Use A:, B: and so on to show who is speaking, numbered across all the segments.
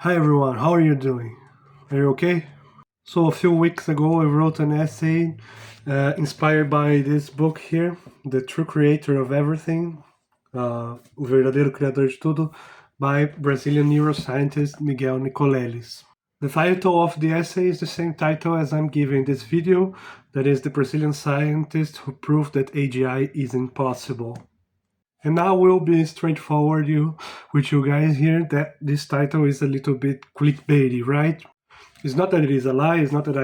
A: Hi everyone, how are you doing? Are you okay? So a few weeks ago I wrote an essay inspired by this book here, The True Creator of Everything, O Verdadeiro Criador de Tudo, by Brazilian neuroscientist Miguel Nicolelis. The title of the essay is the same title as I'm giving this video, that is the Brazilian scientist who proved that AGI is impossible. And now we'll be straightforward with you guys here that this title is a little bit clickbaity, right? It's not that it is a lie, it's not that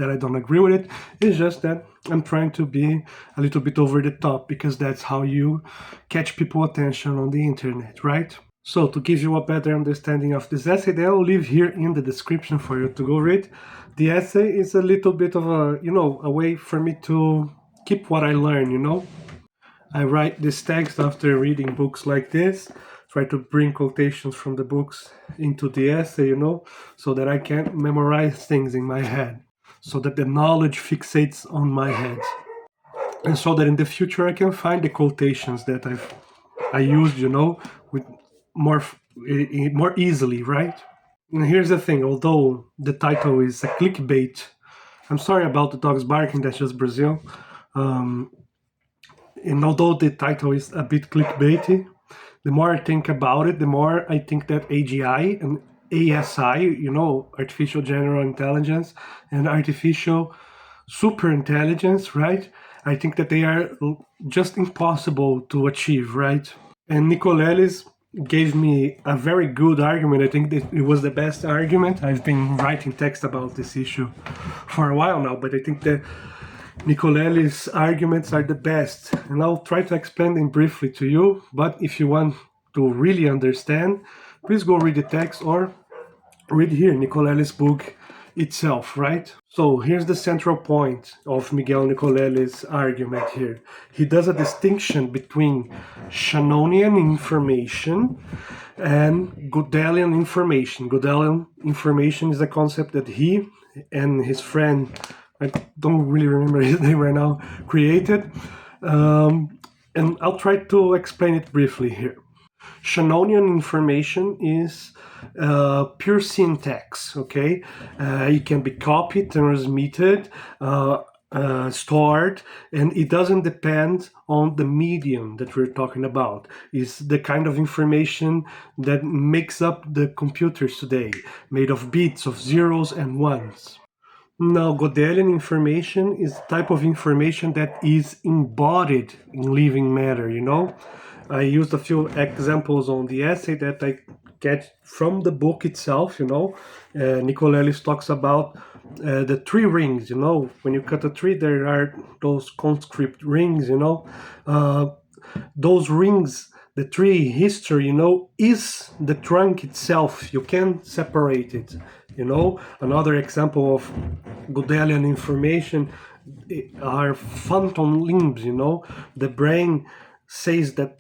A: I don't agree with it, it's just that I'm trying to be a little bit over the top because that's how you catch people's attention on the internet, right? So to give you a better understanding of this essay, that I'll leave here in the description for you to go read. The essay is a little bit of a way for me to keep what I learn. I write this text after reading books like this, try to bring quotations from the books into the essay, so that I can memorize things in my head, so that the knowledge fixates on my head, and so that in the future I can find the quotations that I used, with more easily, right? And here's the thing, although the title is a clickbait, I'm sorry about the dogs barking, that's just Brazil. And although the title is a bit clickbaity, the more I think about it, the more I think that AGI and ASI, artificial general intelligence and artificial superintelligence, right? I think that they are just impossible to achieve, right? And Nicolelis gave me a very good argument. I think that it was the best argument. I've been writing text about this issue for a while now, but I think that Nicolelis' arguments are the best, and I'll try to explain them briefly to you, but if you want to really understand, please go read the text or read here Nicolelis' book itself, right? So here's the central point of Miguel Nicolelis' argument here. He does a distinction between Shannonian information and Gödelian information. Gödelian information is a concept that he and his friend, I don't really remember his name right now, created. And I'll try to explain it briefly here. Shannonian information is pure syntax, okay? It can be copied, transmitted, stored, and it doesn't depend on the medium that we're talking about. It's the kind of information that makes up the computers today, made of bits, of zeros and ones. Now, Godian information is the type of information that is embodied in living matter, I used a few examples on the essay that I get from the book itself, Nicolelis talks about the tree rings, when you cut a tree, there are those conscript rings, those rings, the tree history, is the trunk itself. You can separate it, Another example of Gödelian information are phantom limbs, The brain says that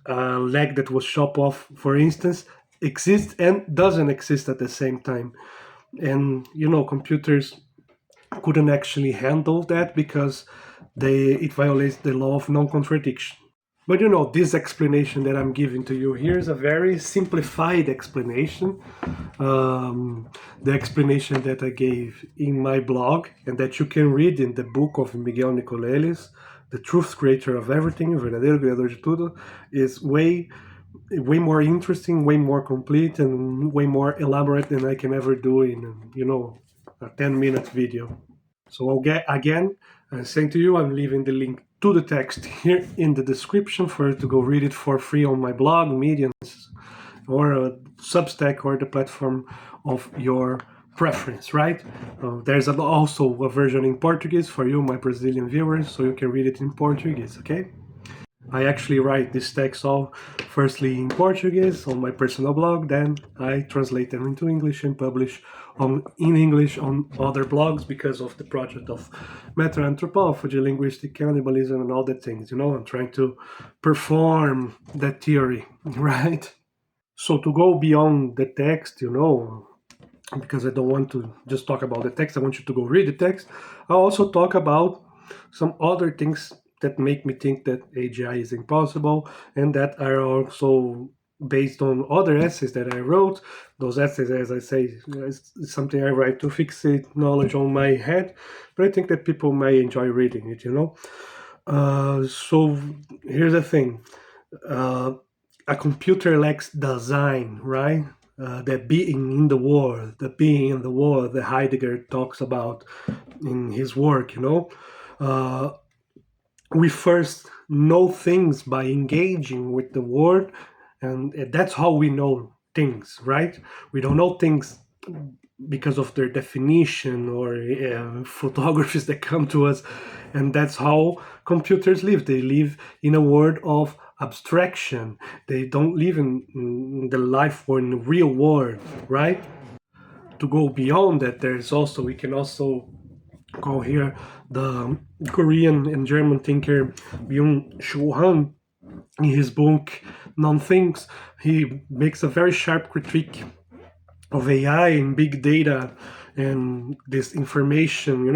A: a leg that was chopped off, for instance, exists and doesn't exist at the same time. And, computers couldn't actually handle that because it violates the law of non-contradiction. But this explanation that I'm giving to you here is a very simplified explanation. The explanation that I gave in my blog and that you can read in the book of Miguel Nicolelis, The Truth Creator of Everything, O Verdadeiro Criador de Tudo, is way more interesting, way more complete, and way more elaborate than I can ever do in, a 10-minute video. So I'm saying to you, I'm leaving the link to the text here in the description for you to go read it for free on my blog, Medium, or Substack, or the platform of your preference, right? There's also a version in Portuguese for you, my Brazilian viewers, so you can read it in Portuguese, okay? I actually write this text all firstly in Portuguese on my personal blog, then I translate them into English and publish in English on other blogs because of the project of meta-anthropophagy, linguistic cannibalism, and all the things, I'm trying to perform that theory, right? So to go beyond the text, because I don't want to just talk about the text, I want you to go read the text. I'll also talk about some other things that make me think that AGI is impossible and that are also based on other essays that I wrote. Those essays, as I say, is something I write to fixate knowledge on my head, but I think that people may enjoy reading it, So here's the thing. A computer lacks Dasein, right? The being in the world, that Heidegger talks about in his work, we first know things by engaging with the world, and that's how we know things, right? We don't know things because of their definition or photographies that come to us, and that's how computers live. They live in a world of abstraction. They don't live in the life or in the real world, right? To go beyond that, we can also call here the Korean and German thinker Byung-Chul Han. In his book Non-Things, he makes a very sharp critique of AI and big data and this information,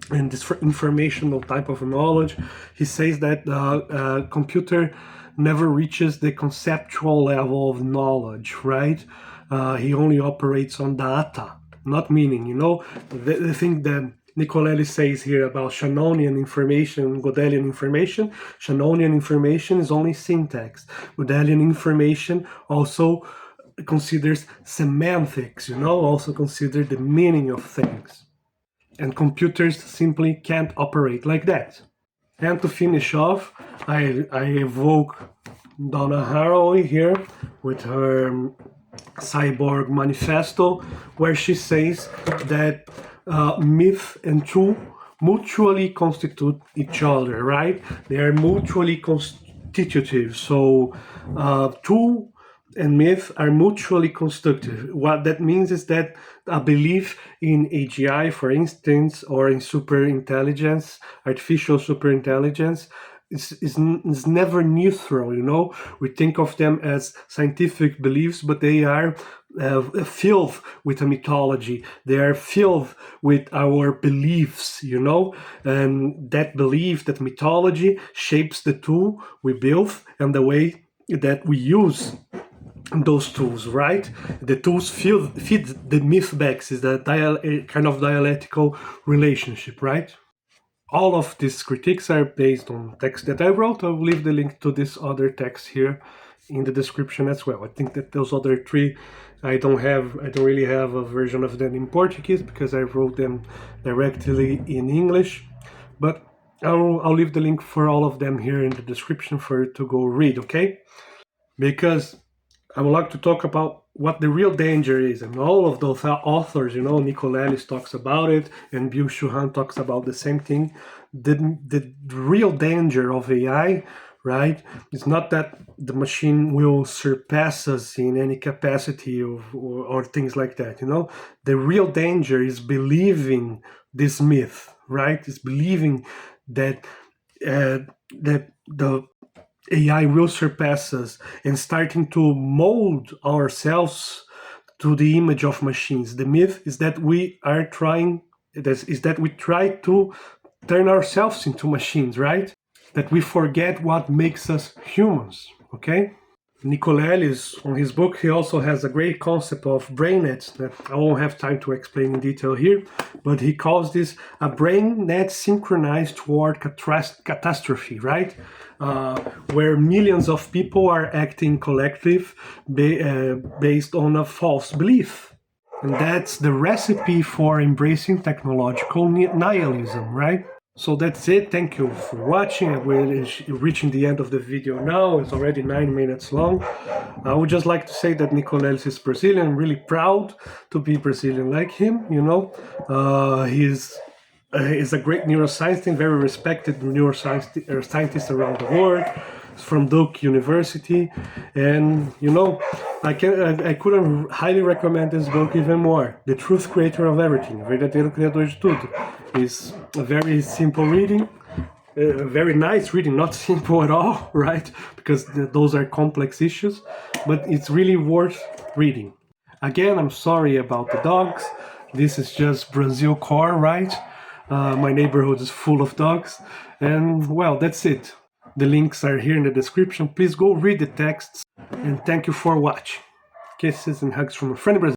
A: and this informational type of knowledge. He says that the computer never reaches the conceptual level of knowledge, right? He only operates on data, not meaning, the thing that Nicolelis says here about Shannonian information, Gödelian information. Shannonian information is only syntax. Godian information also considers semantics, also consider the meaning of things. And computers simply can't operate like that. And to finish off, I evoke Donna Haraway here with her Cyborg Manifesto, where she says that myth and truth mutually constitute each other, right? They are mutually constitutive. So truth and myth are mutually constitutive. What that means is that a belief in AGI, for instance, or in superintelligence, artificial superintelligence, is never neutral, We think of them as scientific beliefs, but they are filled with a mythology. They are filled with our beliefs, and that belief, that mythology shapes the tool we build and the way that we use those tools, right? The tools feed the myth back. Is that kind of dialectical relationship, right? All of these critiques are based on text that I wrote. I'll leave the link to this other text here in the description as well. I think that those other three, I don't really have a version of them in Portuguese because I wrote them directly in English, but I'll leave the link for all of them here in the description for you to go read, okay? Because I would like to talk about what the real danger is, and all of those authors, Nicolelis talks about it, and Byung-Chul Han talks about the same thing. The real danger of AI, right, is not that the machine will surpass us in any capacity or things like that, The real danger is believing this myth, right? Is believing that the AI will surpass us and starting to mold ourselves to the image of machines. The myth is that we try to turn ourselves into machines, right? That we forget what makes us humans, okay? Nicolelis, on his book, he also has a great concept of brain nets that I won't have time to explain in detail here, but he calls this a brain net synchronized toward catastrophe, right? Where millions of people are acting collective based on a false belief. And that's the recipe for embracing technological nihilism, right? So that's it. Thank you for watching. We're reaching the end of the video now. It's already 9 minutes long. I would just like to say that Nicolelis is Brazilian. I'm really proud to be Brazilian like him, He's a great neuroscientist, very respected neuroscientist around the world. He's from Duke University, and I couldn't highly recommend this book even more. The Truth Creator of Everything, Verdadeiro Criador de Tudo. It's a very simple reading, very nice reading, not simple at all, right? Because those are complex issues, but it's really worth reading. Again, I'm sorry about the dogs. This is just Brazil core, right? My neighborhood is full of dogs, and well, that's it. The links are here in the description. Please go read the texts. and thank you for watching. Kisses and hugs from a friendly Brazil.